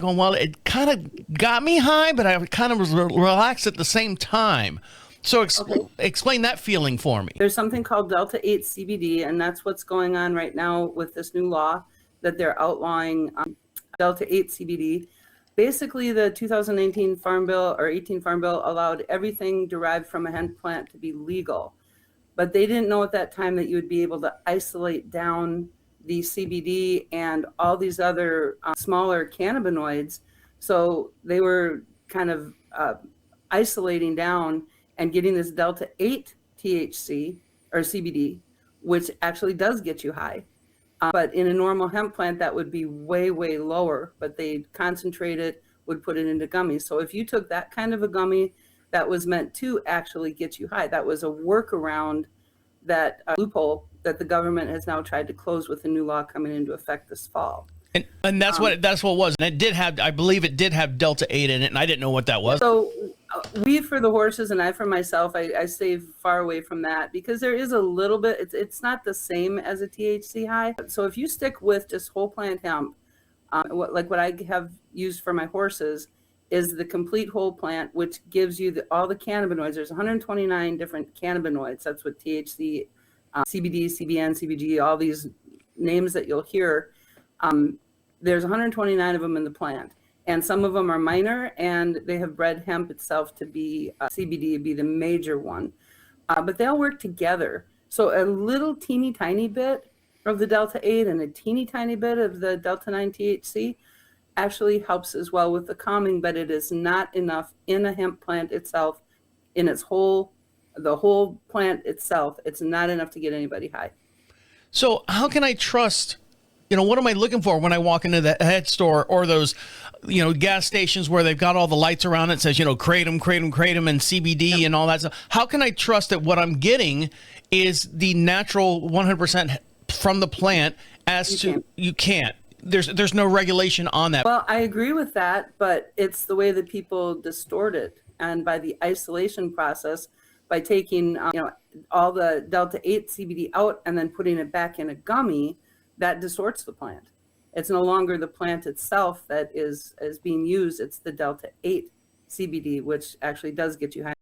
going, well, it kind of got me high, but I kind of was relaxed at the same time. So Okay. explain that feeling for me. There's something called Delta-8 CBD, and that's what's going on right now with this new law that they're outlawing Delta-8 CBD. Basically, the 2019 Farm Bill or 18 Farm Bill allowed everything derived from a hemp plant to be legal. But they didn't know at that time that you would be able to isolate down the CBD and all these other smaller cannabinoids. So they were kind of isolating down and getting this Delta 8 THC or CBD, which actually does get you high. But in a normal hemp plant, that would be way, way lower, but they concentrate it, would put it into gummies. So if you took that kind of a gummy that was meant to actually get you high, that was a workaround, that loophole that the government has now tried to close with the new law coming into effect this fall. And that's what it was. And it did have, I believe it did have Delta-8 in it, and I didn't know what that was. So we for the horses and I for myself, I stay far away from that because there is a little bit, it's not the same as a THC high. So if you stick with just whole plant hemp, what I have used for my horses is the complete whole plant, which gives you all the cannabinoids. There's 129 different cannabinoids. That's what THC, CBD, CBN, CBG, all these names that you'll hear. There's 129 of them in the plant. And some of them are minor, and they have bred hemp itself to be CBD, be the major one. But they all work together. So a little teeny tiny bit of the Delta-8 and a teeny tiny bit of the Delta-9 THC actually helps as well with the calming, but it is not enough in a hemp plant itself, in its whole, the whole plant itself. It's not enough to get anybody high. So how can I trust, what am I looking for when I walk into the head store or those, gas stations where they've got all the lights around it says, kratom, and CBD and all that stuff. How can I trust that what I'm getting is the natural 100% from the plant you can't. There's no regulation on that. Well, I agree with that, but it's the way that people distort it. And by the isolation process, by taking, all the Delta-8 CBD out and then putting it back in a gummy, that distorts the plant. It's no longer the plant itself that is being used. It's the Delta-8 CBD, which actually does get you high.